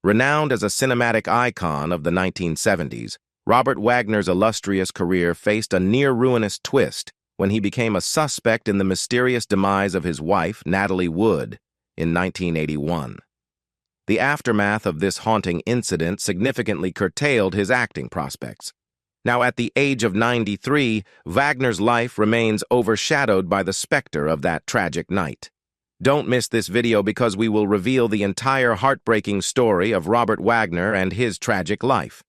Renowned as a cinematic icon of the 1970s, Robert Wagner's illustrious career faced a near-ruinous twist when he became a suspect in the mysterious demise of his wife, Natalie Wood, in 1981. The aftermath of this haunting incident significantly curtailed his acting prospects. Now, at the age of 93, Wagner's life remains overshadowed by the specter of that tragic night. Don't miss this video because we will reveal the entire heartbreaking story of Robert Wagner and his tragic life.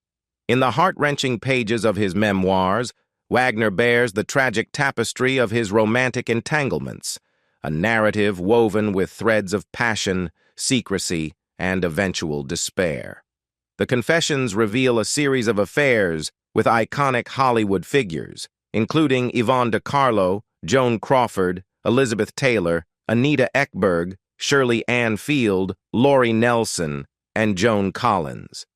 In the heart-wrenching pages of his memoirs, Wagner bears the tragic tapestry of his romantic entanglements, a narrative woven with threads of passion, secrecy, and eventual despair. The confessions reveal a series of affairs with iconic Hollywood figures, including Yvonne De Carlo, Joan Crawford, Elizabeth Taylor, Anita Ekberg, Shirley Ann Field, Lori Nelson, and Joan Collins.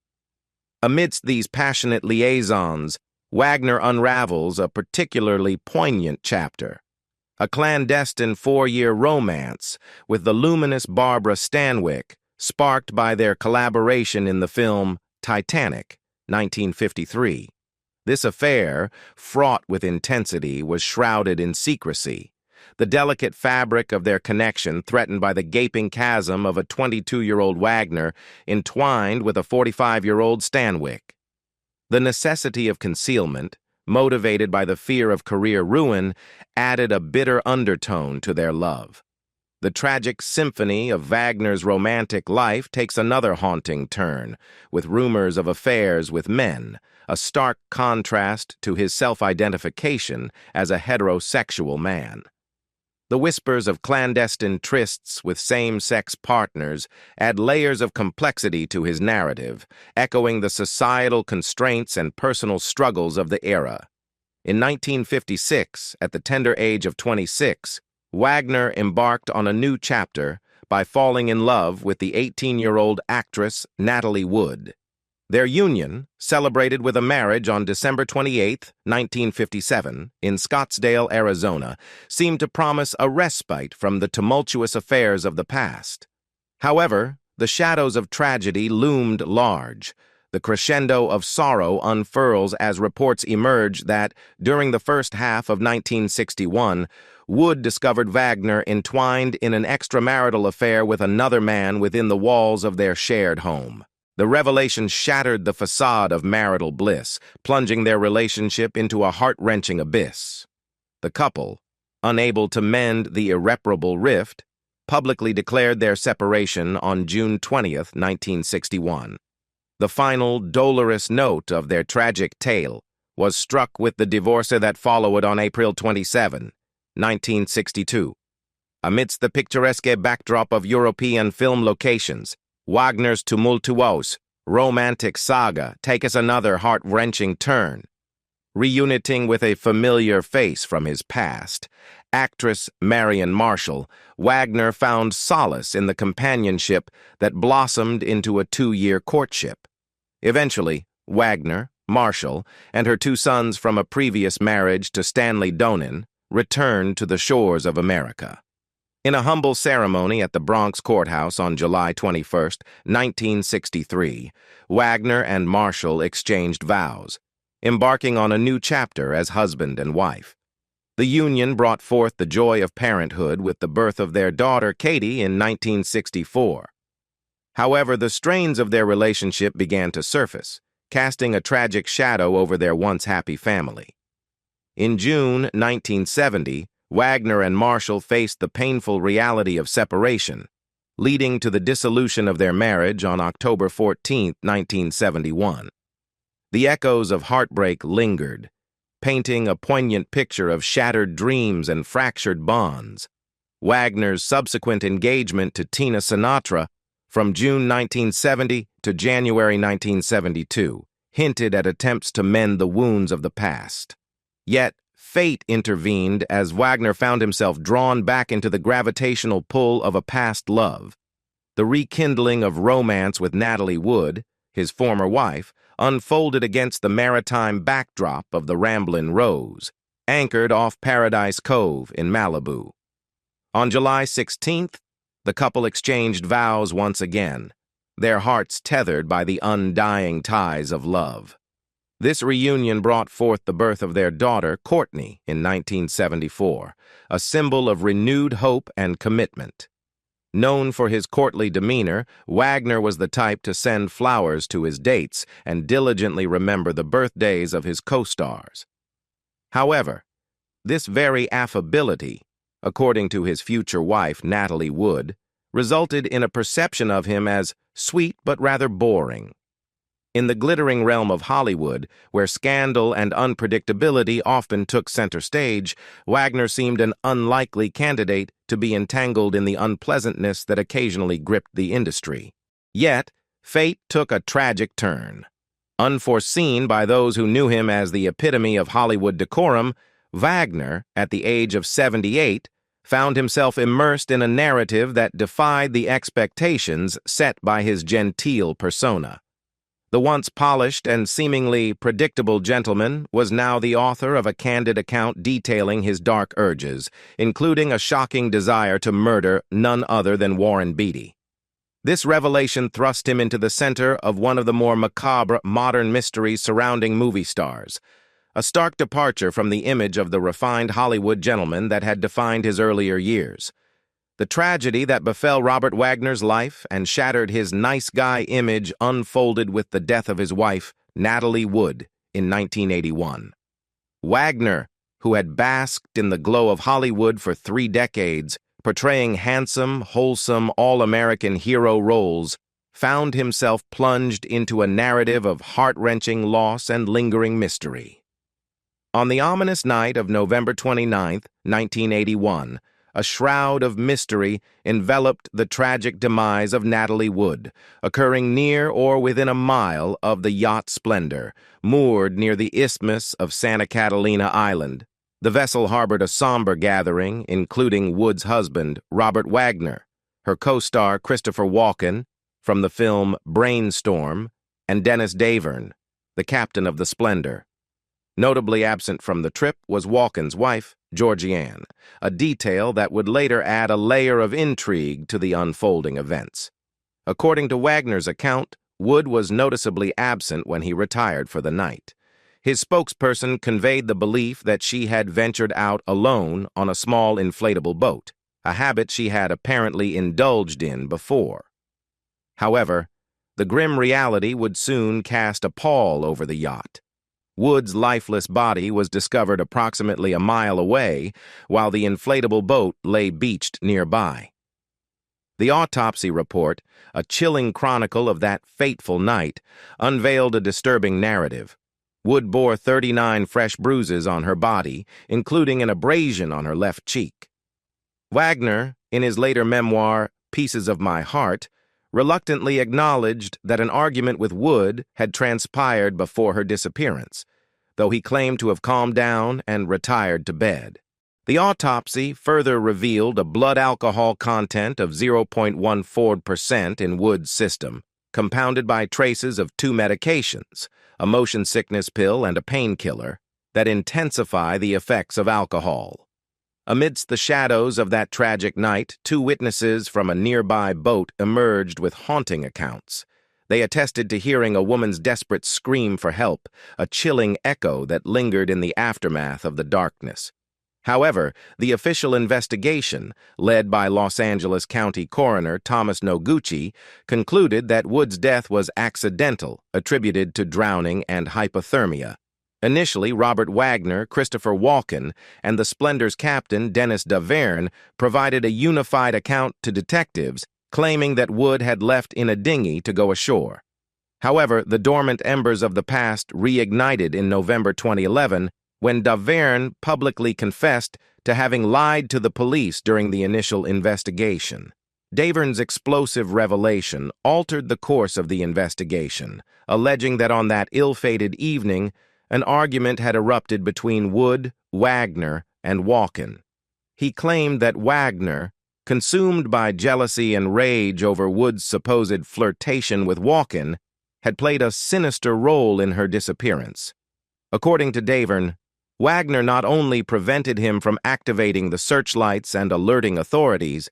Amidst these passionate liaisons, Wagner unravels a particularly poignant chapter, a clandestine four-year romance with the luminous Barbara Stanwyck, sparked by their collaboration in the film Titanic, 1953. This affair, fraught with intensity, was shrouded in secrecy, the delicate fabric of their connection threatened by the gaping chasm of a 22-year-old Wagner entwined with a 45-year-old Stanwyck. The necessity of concealment, motivated by the fear of career ruin, added a bitter undertone to their love. The tragic symphony of Wagner's romantic life takes another haunting turn, with rumors of affairs with men, a stark contrast to his self-identification as a heterosexual man. The whispers of clandestine trysts with same-sex partners add layers of complexity to his narrative, echoing the societal constraints and personal struggles of the era. In 1956, at the tender age of 26, Wagner embarked on a new chapter by falling in love with the 18-year-old actress Natalie Wood. Their union, celebrated with a marriage on December 28, 1957, in Scottsdale, Arizona, seemed to promise a respite from the tumultuous affairs of the past. However, the shadows of tragedy loomed large. The crescendo of sorrow unfurls as reports emerge that, during the first half of 1961, Wood discovered Wagner entwined in an extramarital affair with another man within the walls of their shared home. The revelation shattered the facade of marital bliss, plunging their relationship into a heart-wrenching abyss. The couple, unable to mend the irreparable rift, publicly declared their separation on June 20, 1961. The final, dolorous note of their tragic tale was struck with the divorce that followed on April 27, 1962. Amidst the picturesque backdrop of European film locations, Wagner's tumultuous, romantic saga takes another heart-wrenching turn. Reuniting with a familiar face from his past, actress Marion Marshall, Wagner found solace in the companionship that blossomed into a 2-year courtship. Eventually, Wagner, Marshall, and her 2 sons from a previous marriage to Stanley Donen returned to the shores of America. In a humble ceremony at the Bronx courthouse on July 21, 1963, Wagner and Marshall exchanged vows, embarking on a new chapter as husband and wife. The union brought forth the joy of parenthood with the birth of their daughter, Katie, in 1964. However, the strains of their relationship began to surface, casting a tragic shadow over their once happy family. In June 1970, Wagner and Marshall faced the painful reality of separation, leading to the dissolution of their marriage on October 14, 1971. The echoes of heartbreak lingered, painting a poignant picture of shattered dreams and fractured bonds. Wagner's subsequent engagement to Tina Sinatra from June 1970 to January 1972 hinted at attempts to mend the wounds of the past. Yet, fate intervened as Wagner found himself drawn back into the gravitational pull of a past love. The rekindling of romance with Natalie Wood, his former wife, unfolded against the maritime backdrop of the Ramblin' Rose, anchored off Paradise Cove in Malibu. On July 16th, the couple exchanged vows once again, their hearts tethered by the undying ties of love. This reunion brought forth the birth of their daughter, Courtney, in 1974, a symbol of renewed hope and commitment. Known for his courtly demeanor, Wagner was the type to send flowers to his dates and diligently remember the birthdays of his co-stars. However, this very affability, according to his future wife, Natalie Wood, resulted in a perception of him as sweet but rather boring. In the glittering realm of Hollywood, where scandal and unpredictability often took center stage, Wagner seemed an unlikely candidate to be entangled in the unpleasantness that occasionally gripped the industry. Yet, fate took a tragic turn. Unforeseen by those who knew him as the epitome of Hollywood decorum, Wagner, at the age of 78, found himself immersed in a narrative that defied the expectations set by his genteel persona. The once polished and seemingly predictable gentleman was now the author of a candid account detailing his dark urges, including a shocking desire to murder none other than Warren Beatty. This revelation thrust him into the center of one of the more macabre modern mysteries surrounding movie stars, a stark departure from the image of the refined Hollywood gentleman that had defined his earlier years. The tragedy that befell Robert Wagner's life and shattered his nice guy image unfolded with the death of his wife, Natalie Wood, in 1981. Wagner, who had basked in the glow of Hollywood for 3 decades, portraying handsome, wholesome, all-American hero roles, found himself plunged into a narrative of heart-wrenching loss and lingering mystery. On the ominous night of November 29, 1981, a shroud of mystery enveloped the tragic demise of Natalie Wood, occurring near or within a mile of the yacht Splendor, moored near the Isthmus of Santa Catalina Island. The vessel harbored a somber gathering, including Wood's husband, Robert Wagner, her co-star Christopher Walken from the film Brainstorm, and Dennis Davern, the captain of the Splendor. Notably absent from the trip was Walken's wife, Georgianne, a detail that would later add a layer of intrigue to the unfolding events. According to Wagner's account, Wood was noticeably absent when he retired for the night. His spokesperson conveyed the belief that she had ventured out alone on a small inflatable boat, a habit she had apparently indulged in before. However, the grim reality would soon cast a pall over the yacht. Wood's lifeless body was discovered approximately a mile away, while the inflatable boat lay beached nearby. The autopsy report, a chilling chronicle of that fateful night, unveiled a disturbing narrative. Wood bore 39 fresh bruises on her body, including an abrasion on her left cheek. Wagner, in his later memoir, Pieces of My Heart, reluctantly acknowledged that an argument with Wood had transpired before her disappearance, though he claimed to have calmed down and retired to bed. The autopsy further revealed a blood alcohol content of 0.14% in Wood's system, compounded by traces of 2 medications, a motion sickness pill and a painkiller, that intensify the effects of alcohol. Amidst the shadows of that tragic night, 2 witnesses from a nearby boat emerged with haunting accounts. They attested to hearing a woman's desperate scream for help, a chilling echo that lingered in the aftermath of the darkness. However, the official investigation, led by Los Angeles County Coroner Thomas Noguchi, concluded that Wood's death was accidental, attributed to drowning and hypothermia. Initially, Robert Wagner, Christopher Walken, and the Splendor's captain, Dennis Davern, provided a unified account to detectives, claiming that Wood had left in a dinghy to go ashore. However, the dormant embers of the past reignited in November 2011 when Davern publicly confessed to having lied to the police during the initial investigation. Davern's explosive revelation altered the course of the investigation, alleging that on that ill-fated evening, an argument had erupted between Wood, Wagner, and Walken. He claimed that Wagner, consumed by jealousy and rage over Wood's supposed flirtation with Walken, had played a sinister role in her disappearance. According to Davern, Wagner not only prevented him from activating the searchlights and alerting authorities,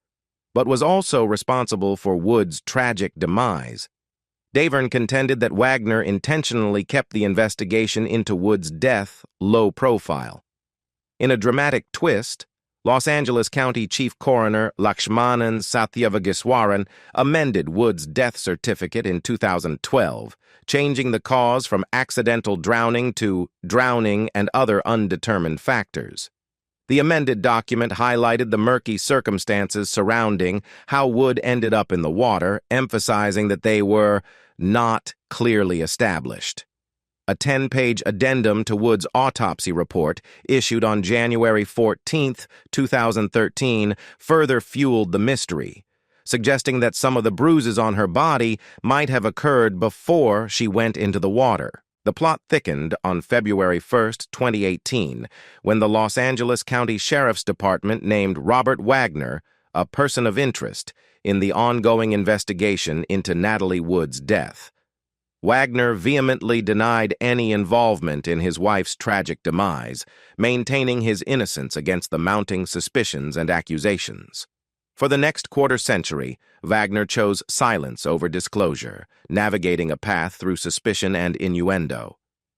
but was also responsible for Wood's tragic demise. Davern contended that Wagner intentionally kept the investigation into Wood's death low profile. In a dramatic twist, Los Angeles County Chief Coroner Lakshmanan Satyavagiswaran amended Wood's death certificate in 2012, changing the cause from accidental drowning to drowning and other undetermined factors. The amended document highlighted the murky circumstances surrounding how Wood ended up in the water, emphasizing that they were not clearly established. A 10-page addendum to Wood's autopsy report, issued on January 14, 2013, further fueled the mystery, suggesting that some of the bruises on her body might have occurred before she went into the water. The plot thickened on February 1, 2018, when the Los Angeles County Sheriff's Department named Robert Wagner a person of interest in the ongoing investigation into Natalie Wood's death. Wagner vehemently denied any involvement in his wife's tragic demise, maintaining his innocence against the mounting suspicions and accusations. For the next quarter-century, Wagner chose silence over disclosure, navigating a path through suspicion and innuendo.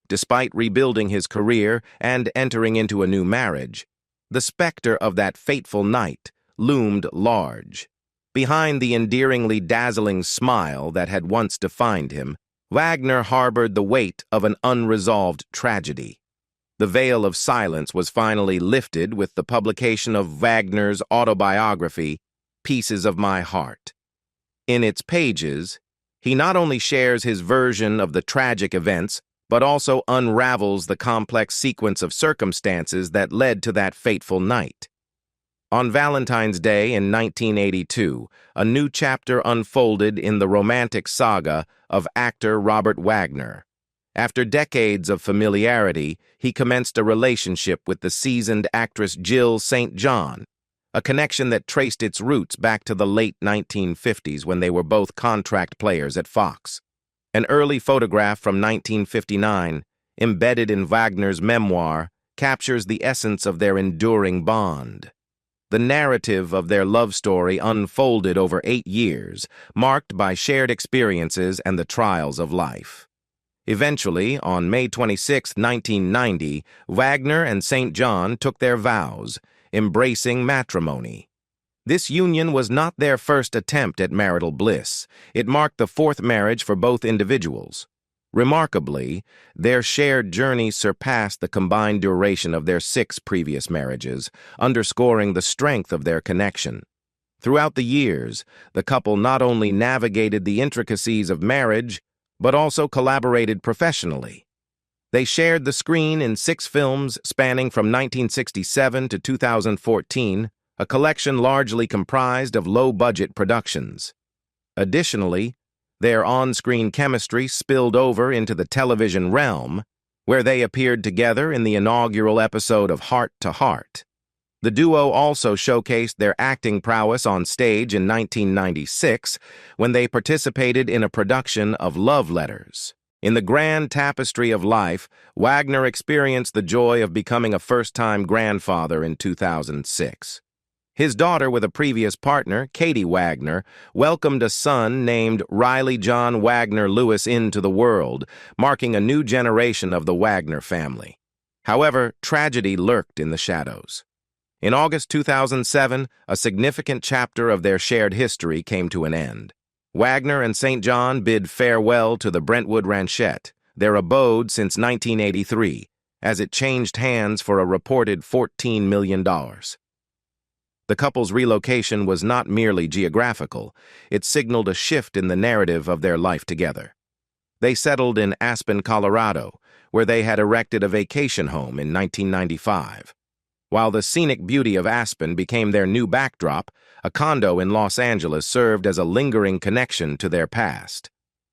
Despite rebuilding his career and entering into a new marriage, the specter of that fateful night loomed large. Behind the endearingly dazzling smile that had once defined him, Wagner harbored the weight of an unresolved tragedy. The veil of silence was finally lifted with the publication of Wagner's autobiography, Pieces of My Heart. In its pages, he not only shares his version of the tragic events, but also unravels the complex sequence of circumstances that led to that fateful night. On Valentine's Day in 1982, a new chapter unfolded in the romantic saga of actor Robert Wagner. After decades of familiarity, he commenced a relationship with the seasoned actress Jill St. John, a connection that traced its roots back to the late 1950s when they were both contract players at Fox. An early photograph from 1959, embedded in Wagner's memoir, captures the essence of their enduring bond. The narrative of their love story unfolded over 8 years, marked by shared experiences and the trials of life. Eventually, on May 26, 1990, Wagner and St. John took their vows, embracing matrimony. This union was not their first attempt at marital bliss. It marked the fourth marriage for both individuals. Remarkably, their shared journey surpassed the combined duration of their 6 previous marriages, underscoring the strength of their connection. Throughout the years, the couple not only navigated the intricacies of marriage, but also collaborated professionally. They shared the screen in 6 films spanning from 1967 to 2014, a collection largely comprised of low-budget productions. Additionally, their on-screen chemistry spilled over into the television realm, where they appeared together in the inaugural episode of Heart to Heart. The duo also showcased their acting prowess on stage in 1996, when they participated in a production of Love Letters. In the grand tapestry of life, Wagner experienced the joy of becoming a first-time grandfather in 2006. His daughter, with a previous partner, Katie Wagner, welcomed a son named Riley John Wagner Lewis into the world, marking a new generation of the Wagner family. However, tragedy lurked in the shadows. In August 2007, a significant chapter of their shared history came to an end. Wagner and St. John bid farewell to the Brentwood Ranchette, their abode since 1983, as it changed hands for a reported $14 million. The couple's relocation was not merely geographical, it signaled a shift in the narrative of their life together. They settled in Aspen, Colorado, where they had erected a vacation home in 1995. While the scenic beauty of Aspen became their new backdrop, a condo in Los Angeles served as a lingering connection to their past.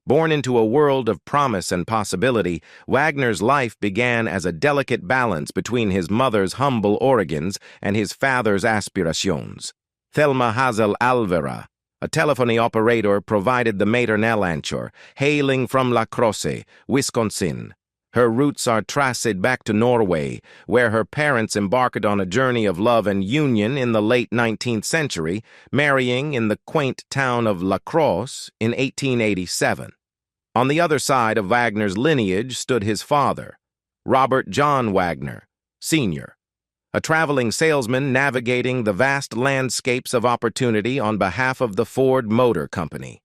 Born into a world of promise and possibility, Wagner's life began as a delicate balance between his mother's humble origins and his father's aspirations. Thelma Hazel Alvera, a telephony operator, provided the maternelle, hailing from La Crosse, Wisconsin. Her roots are traced back to Norway, where her parents embarked on a journey of love and union in the late 19th century, marrying in the quaint town of La Crosse in 1887. On the other side of Wagner's lineage stood his father, Robert John Wagner, Sr., a traveling salesman navigating the vast landscapes of opportunity on behalf of the Ford Motor Company.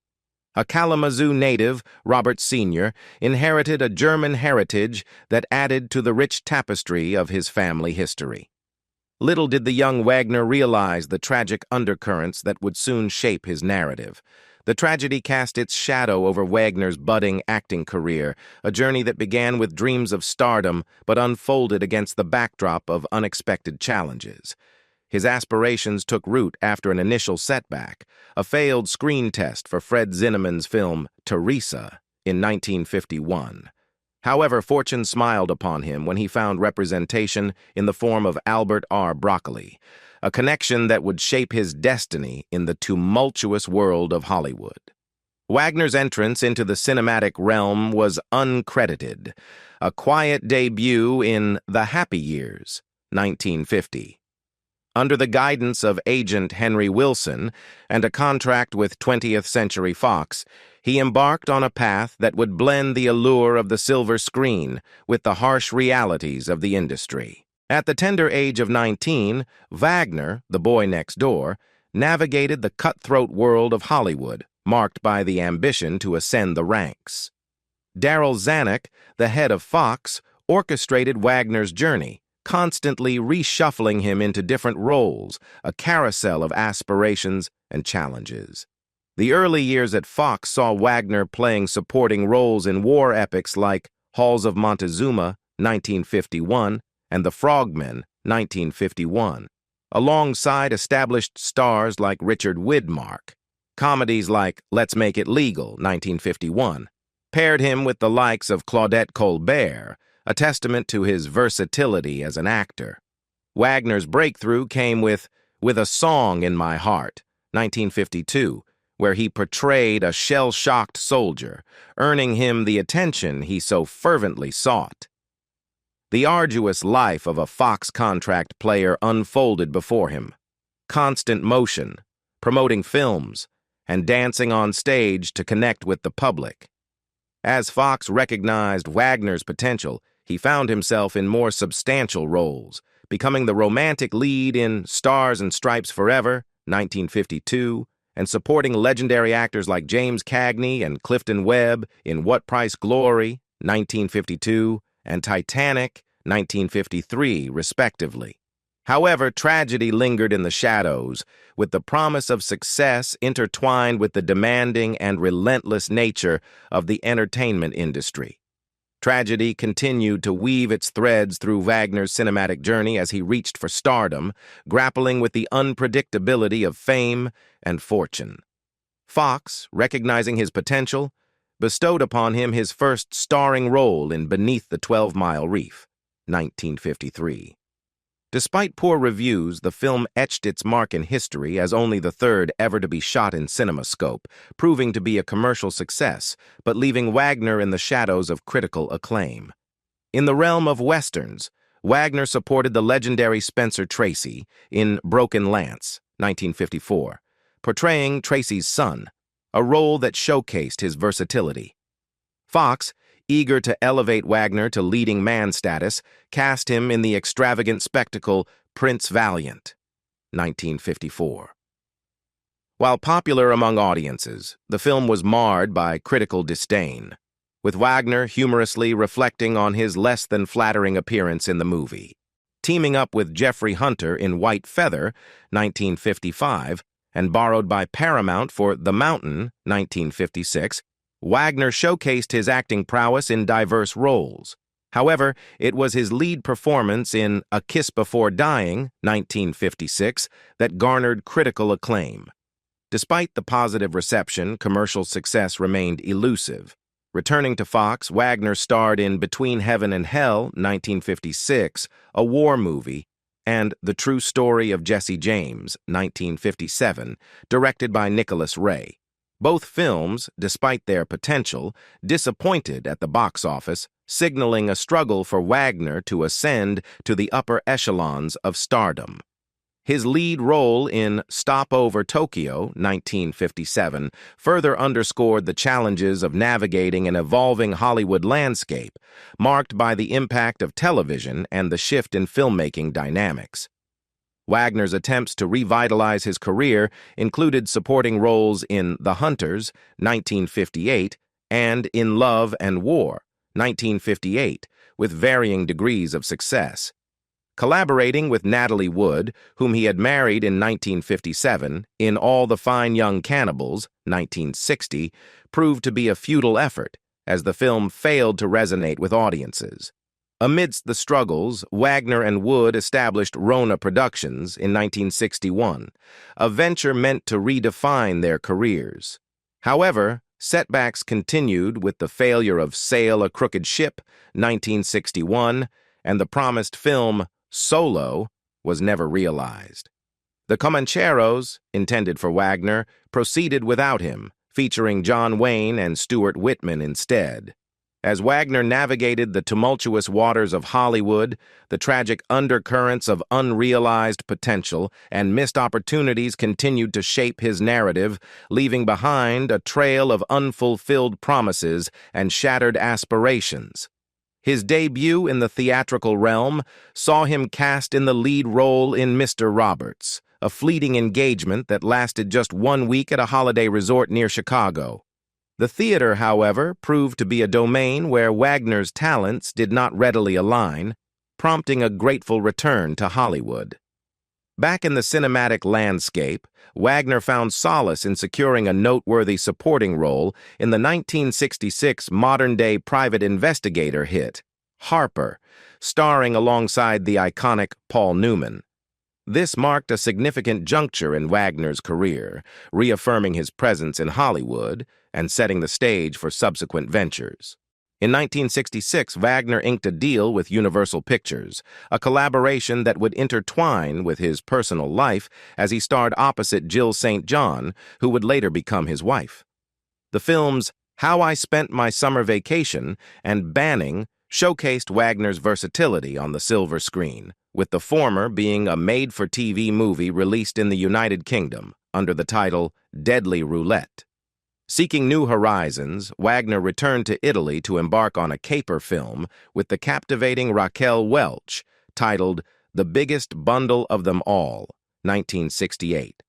A Kalamazoo native, Robert Sr. inherited a German heritage that added to the rich tapestry of his family history. Little did the young Wagner realize the tragic undercurrents that would soon shape his narrative. The tragedy cast its shadow over Wagner's budding acting career, a journey that began with dreams of stardom but unfolded against the backdrop of unexpected challenges. His aspirations took root after an initial setback, a failed screen test for Fred Zinnemann's film Teresa in 1951. However, fortune smiled upon him when he found representation in the form of Albert R. Broccoli, a connection that would shape his destiny in the tumultuous world of Hollywood. Wagner's entrance into the cinematic realm was uncredited, a quiet debut in The Happy Years, 1950. Under the guidance of agent Henry Wilson and a contract with 20th Century Fox, he embarked on a path that would blend the allure of the silver screen with the harsh realities of the industry. At the tender age of 19, Wagner, the boy next door, navigated the cutthroat world of Hollywood, marked by the ambition to ascend the ranks. Darryl Zanuck, the head of Fox, orchestrated Wagner's journey, constantly reshuffling him into different roles, a carousel of aspirations and challenges. The early years at Fox saw Wagner playing supporting roles in war epics like Halls of Montezuma, 1951, and The Frogmen, 1951, alongside established stars like Richard Widmark. Comedies like Let's Make It Legal, 1951, paired him with the likes of Claudette Colbert, a testament to his versatility as an actor. Wagner's breakthrough came with A Song in My Heart, 1952, where he portrayed a shell-shocked soldier, earning him the attention he so fervently sought. The arduous life of a Fox contract player unfolded before him. Constant motion, promoting films, and dancing on stage to connect with the public. As Fox recognized Wagner's potential, he found himself in more substantial roles, becoming the romantic lead in Stars and Stripes Forever, 1952, and supporting legendary actors like James Cagney and Clifton Webb in What Price Glory, 1952, and Titanic, 1953, respectively. However, tragedy lingered in the shadows, with the promise of success intertwined with the demanding and relentless nature of the entertainment industry. Tragedy continued to weave its threads through Wagner's cinematic journey as he reached for stardom, grappling with the unpredictability of fame and fortune. Fox, recognizing his potential, bestowed upon him his first starring role in Beneath the 12-Mile Reef, 1953. Despite poor reviews, the film etched its mark in history as only the third ever to be shot in CinemaScope, proving to be a commercial success, but leaving Wagner in the shadows of critical acclaim. In the realm of westerns, Wagner supported the legendary Spencer Tracy in Broken Lance, 1954, portraying Tracy's son, a role that showcased his versatility. Fox, eager to elevate Wagner to leading man status, cast him in the extravagant spectacle Prince Valiant, 1954. While popular among audiences, the film was marred by critical disdain, with Wagner humorously reflecting on his less than flattering appearance in the movie. Teaming up with Jeffrey Hunter in White Feather, 1955, and borrowed by Paramount for The Mountain, 1956, Wagner showcased his acting prowess in diverse roles. However, it was his lead performance in A Kiss Before Dying, 1956, that garnered critical acclaim. Despite the positive reception, commercial success remained elusive. Returning to Fox, Wagner starred in Between Heaven and Hell, 1956, a war movie, and The True Story of Jesse James, 1957, directed by Nicholas Ray. Both films, despite their potential, disappointed at the box office, signaling a struggle for Wagner to ascend to the upper echelons of stardom. His lead role in Stopover Tokyo, 1957, further underscored the challenges of navigating an evolving Hollywood landscape, marked by the impact of television and the shift in filmmaking dynamics. Wagner's attempts to revitalize his career included supporting roles in The Hunters, 1958, and In Love and War, 1958, with varying degrees of success. Collaborating with Natalie Wood, whom he had married in 1957, in All the Fine Young Cannibals, 1960, proved to be a futile effort, as the film failed to resonate with audiences. Amidst the struggles, Wagner and Wood established Rona Productions in 1961, a venture meant to redefine their careers. However, setbacks continued with the failure of Sail a Crooked Ship, 1961, and the promised film Solo was never realized. The Comancheros, intended for Wagner, proceeded without him, featuring John Wayne and Stuart Whitman instead. As Wagner navigated the tumultuous waters of Hollywood, the tragic undercurrents of unrealized potential and missed opportunities continued to shape his narrative, leaving behind a trail of unfulfilled promises and shattered aspirations. His debut in the theatrical realm saw him cast in the lead role in Mr. Roberts, a fleeting engagement that lasted just 1 week at a holiday resort near Chicago. The theater, however, proved to be a domain where Wagner's talents did not readily align, prompting a grateful return to Hollywood. Back in the cinematic landscape, Wagner found solace in securing a noteworthy supporting role in the 1966 modern-day private investigator hit, Harper, starring alongside the iconic Paul Newman. This marked a significant juncture in Wagner's career, reaffirming his presence in Hollywood and setting the stage for subsequent ventures. In 1966, Wagner inked a deal with Universal Pictures, a collaboration that would intertwine with his personal life as he starred opposite Jill St. John, who would later become his wife. The films How I Spent My Summer Vacation and Banning showcased Wagner's versatility on the silver screen, with the former being a made-for-TV movie released in the United Kingdom under the title Deadly Roulette. Seeking new horizons, Wagner returned to Italy to embark on a caper film with the captivating Raquel Welch, titled The Biggest Bundle of Them All, 1968.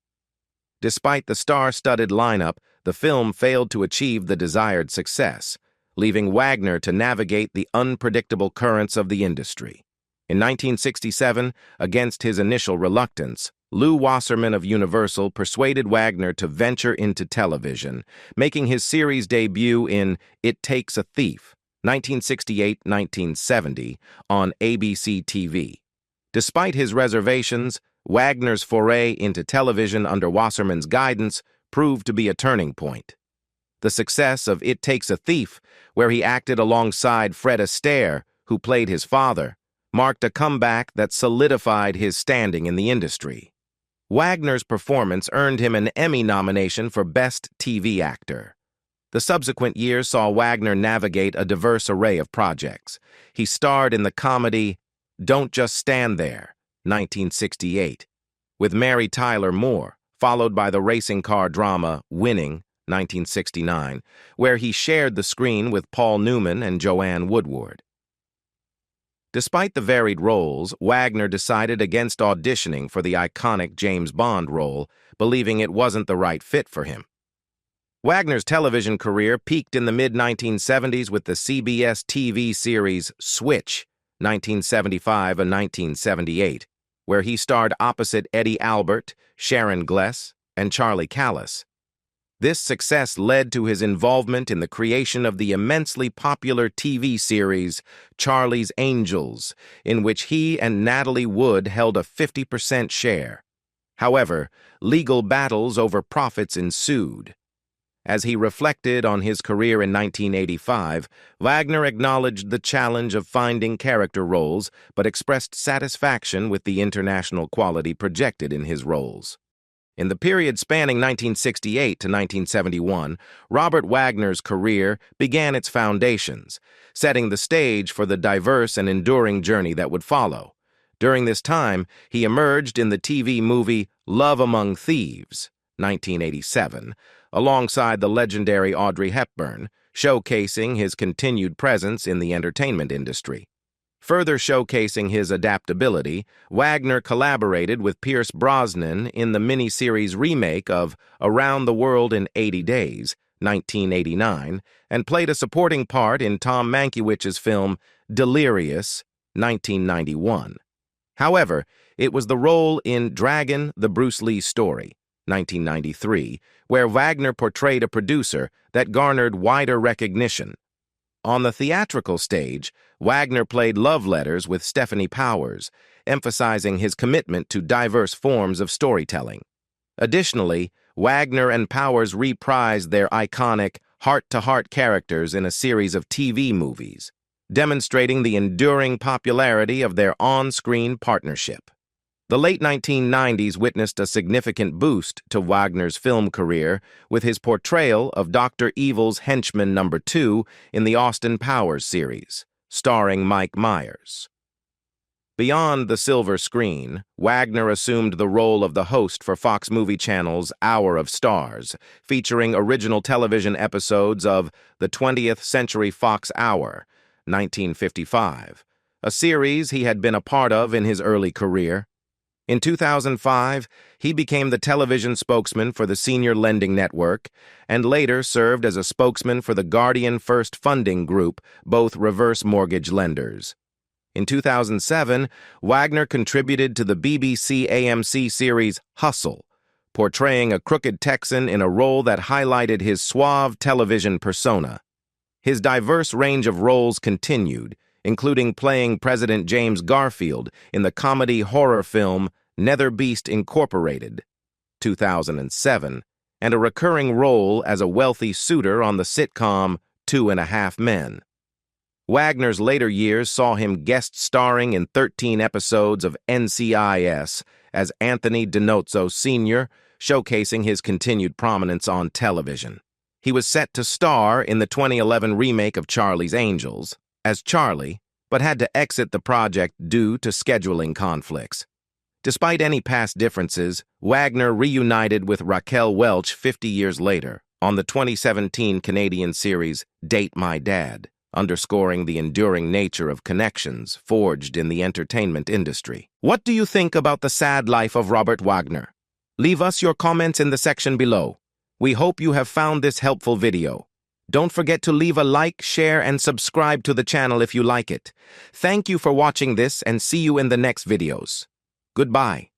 Despite the star-studded lineup, the film failed to achieve the desired success, leaving Wagner to navigate the unpredictable currents of the industry. In 1967, against his initial reluctance, Lew Wasserman of Universal persuaded Wagner to venture into television, making his series debut in It Takes a Thief, 1968-1970, on ABC TV. Despite his reservations, Wagner's foray into television under Wasserman's guidance proved to be a turning point. The success of It Takes a Thief, where he acted alongside Fred Astaire, who played his father, marked a comeback that solidified his standing in the industry. Wagner's performance earned him an Emmy nomination for Best TV Actor. The subsequent year saw Wagner navigate a diverse array of projects. He starred in the comedy Don't Just Stand There, 1968, with Mary Tyler Moore, followed by the racing car drama Winning, 1969, where he shared the screen with Paul Newman and Joanne Woodward. Despite the varied roles, Wagner decided against auditioning for the iconic James Bond role, believing it wasn't the right fit for him. Wagner's television career peaked in the mid-1970s with the CBS TV series Switch, 1975 and 1978, where he starred opposite Eddie Albert, Sharon Gless, and Charlie Callis. This success led to his involvement in the creation of the immensely popular TV series Charlie's Angels, in which he and Natalie Wood held a 50% share. However, legal battles over profits ensued. As he reflected on his career in 1985, Wagner acknowledged the challenge of finding character roles, but expressed satisfaction with the international quality projected in his roles. In the period spanning 1968 to 1971, Robert Wagner's career began its foundations, setting the stage for the diverse and enduring journey that would follow. During this time, he emerged in the TV movie Love Among Thieves, 1987, alongside the legendary Audrey Hepburn, showcasing his continued presence in the entertainment industry. Further showcasing his adaptability, Wagner collaborated with Pierce Brosnan in the miniseries remake of Around the World in 80 Days, 1989, and played a supporting part in Tom Mankiewicz's film Delirious, 1991. However, it was the role in Dragon, the Bruce Lee Story, 1993, where Wagner portrayed a producer that garnered wider recognition. On the theatrical stage, Wagner played love letters with Stephanie Powers, emphasizing his commitment to diverse forms of storytelling. Additionally, Wagner and Powers reprised their iconic heart-to-heart characters in a series of TV movies, demonstrating the enduring popularity of their on-screen partnership. The late 1990s witnessed a significant boost to Wagner's film career with his portrayal of Dr. Evil's henchman number 2 in the Austin Powers series, starring Mike Myers. Beyond the silver screen, Wagner assumed the role of the host for Fox Movie Channel's Hour of Stars, featuring original television episodes of the 20th Century Fox Hour, 1955, a series he had been a part of in his early career. In 2005, he became the television spokesman for the Senior Lending Network and later served as a spokesman for the Guardian First Funding Group, both reverse mortgage lenders. In 2007, Wagner contributed to the BBC AMC series Hustle, portraying a crooked Texan in a role that highlighted his suave television persona. His diverse range of roles continued, including playing President James Garfield in the comedy horror film Nether Beast Incorporated, 2007, and a recurring role as a wealthy suitor on the sitcom 2.5 Men. Wagner's later years saw him guest starring in 13 episodes of NCIS as Anthony DiNozzo Sr., showcasing his continued prominence on television. He was set to star in the 2011 remake of Charlie's Angels as Charlie, but had to exit the project due to scheduling conflicts. Despite any past differences, Wagner reunited with Raquel Welch 50 years later on the 2017 Canadian series Date My Dad, underscoring the enduring nature of connections forged in the entertainment industry. What do you think about the sad life of Robert Wagner? Leave us your comments in the section below. We hope you have found this helpful video. Don't forget to leave a like, share, and subscribe to the channel if you like it. Thank you for watching this and see you in the next videos. Goodbye.